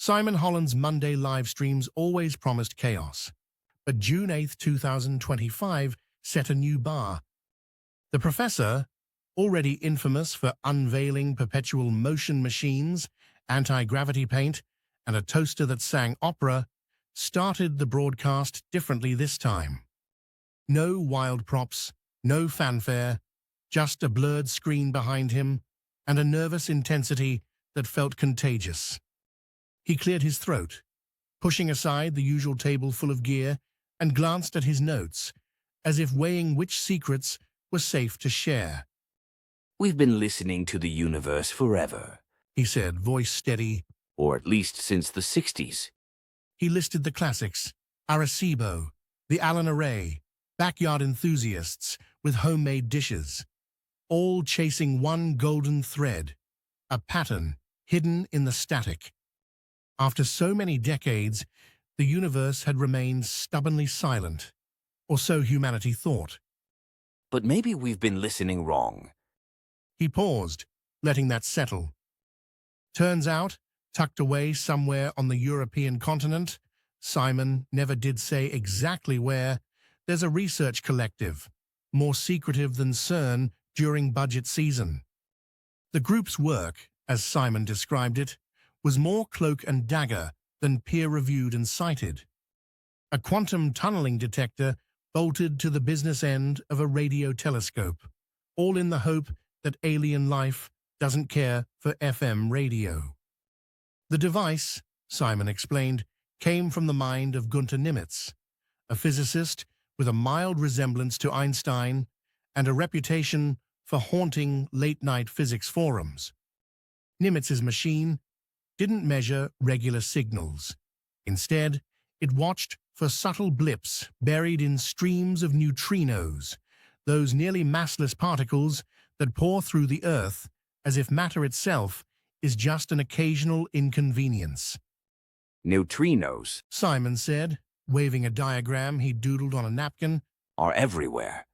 Simon Holland's Monday live streams always promised chaos, but June 8, 2025 set a new bar. The professor, already infamous for unveiling perpetual motion machines, anti-gravity paint, and a toaster that sang opera, started the broadcast differently this time. No wild props, no fanfare, just a blurred screen behind him and a nervous intensity that felt contagious. He cleared his throat, pushing aside the usual table full of gear, and glanced at his notes, as if weighing which secrets were safe to share. "We've been listening to the universe forever," he said, voice steady. "or at least since the 60s. He listed the classics, Arecibo, the Allen Array, backyard enthusiasts with homemade dishes, all chasing one golden thread, a pattern hidden in the static. After so many decades, the universe had remained stubbornly silent, or so humanity thought. But maybe we've been listening wrong." He paused, letting that settle. Turns out, tucked away somewhere on the European continent, Simon never did say exactly where, there's a research collective, more secretive than CERN during budget season. The group's work, as Simon described it, was more cloak and dagger than peer-reviewed and cited. A quantum tunneling detector bolted to the business end of a radio telescope, all in the hope that alien life doesn't care for FM radio. The device, Simon explained, came from the mind of Gunter Nimitz, a physicist with a mild resemblance to Einstein and a reputation for haunting late-night physics forums. Nimitz's machine didn't measure regular signals. Instead, it watched for subtle blips buried in streams of neutrinos, those nearly massless particles that pour through the Earth as if matter itself is just an occasional inconvenience. "Neutrinos Simon said, waving a diagram he doodled on a napkin. are everywhere.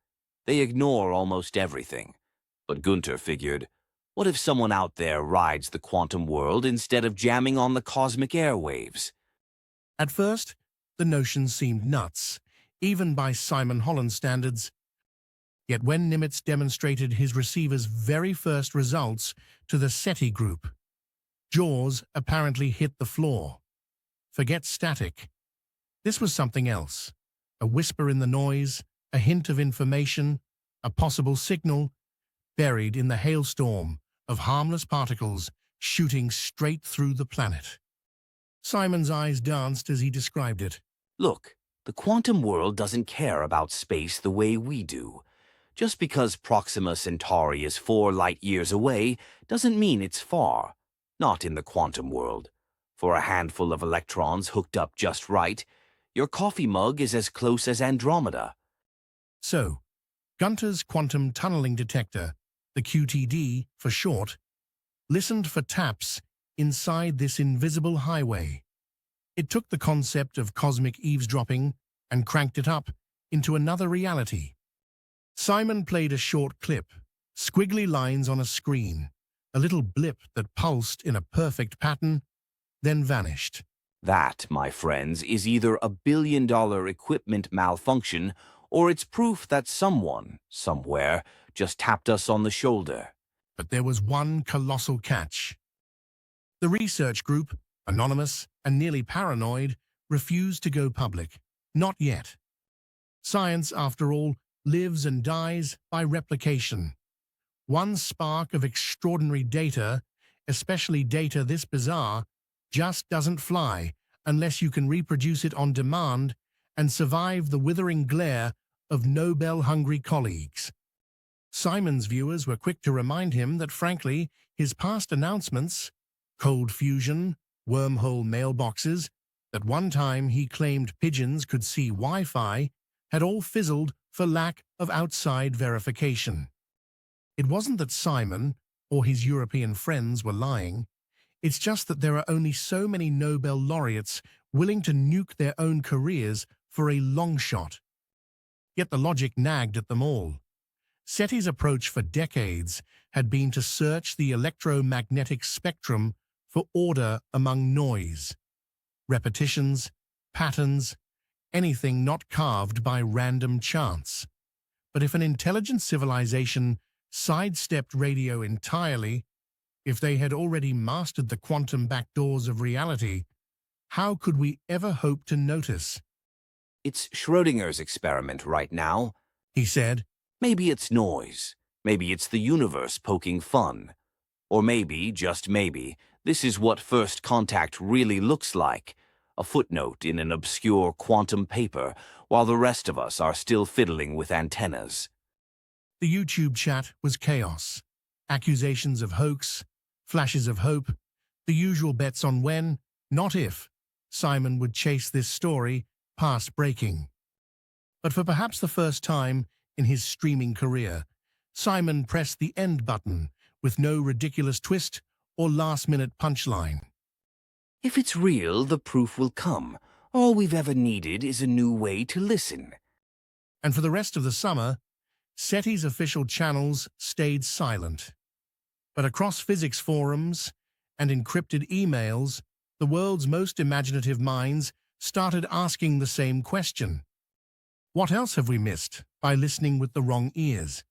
They ignore almost everything." But Gunter figured, what if someone out there rides the quantum world instead of jamming on the cosmic airwaves? At first, the notion seemed nuts, even by Simon Holland standards. Yet when Nimitz demonstrated his receiver's very first results to the SETI group, jaws apparently hit the floor. Forget static. This was something else. A whisper in the noise, a hint of information, a possible signal, buried in the hailstorm of harmless particles shooting straight through the planet. Simon's eyes danced as he described it. Look, the quantum world doesn't care about space the way we do. Just because Proxima Centauri is 4 light-years away doesn't mean it's far. Not in the quantum world. For a handful of electrons hooked up just right, your coffee mug is as close as Andromeda. So, Gunter's quantum tunneling detector, the QTD for short, listened for taps inside this invisible highway. It took the concept of cosmic eavesdropping and cranked it up into another reality. Simon played a short clip, squiggly lines on a screen, a little blip that pulsed in a perfect pattern, then vanished. That, my friends, is either a billion-dollar equipment malfunction or it's proof that someone, somewhere, just tapped us on the shoulder. But there was one colossal catch. The research group, anonymous and nearly paranoid, refused to go public. Not yet. Science, after all, lives and dies by replication. One spark of extraordinary data, especially data this bizarre, just doesn't fly unless you can reproduce it on demand and survive the withering glare of Nobel-hungry colleagues. Simon's viewers were quick to remind him that, frankly, his past announcements, cold fusion, wormhole mailboxes, that one time he claimed pigeons could see Wi-Fi, had all fizzled for lack of outside verification. It wasn't that Simon or his European friends were lying. It's just that there are only so many Nobel laureates willing to nuke their own careers for a long shot. Yet the logic nagged at them all. SETI's approach for decades had been to search the electromagnetic spectrum for order among noise, repetitions, patterns, anything not carved by random chance. But if an intelligent civilization sidestepped radio entirely, if they had already mastered the quantum backdoors of reality, how could we ever hope to notice? It's Schrödinger's experiment right now. He said. Maybe it's noise. Maybe it's the universe poking fun. Or maybe, just maybe, this is what first contact really looks like. A footnote in an obscure quantum paper, while the rest of us are still fiddling with antennas. The YouTube chat was chaos. Accusations of hoax, flashes of hope, the usual bets on when, not if, Simon would chase this story past breaking. But for perhaps the first time in his streaming career, Simon pressed the end button with no ridiculous twist or last-minute punchline. If it's real, the proof will come. All we've ever needed is a new way to listen. And for the rest of the summer, SETI's official channels stayed silent. But across physics forums and encrypted emails, the world's most imaginative minds started asking the same question. What else have we missed by listening with the wrong ears?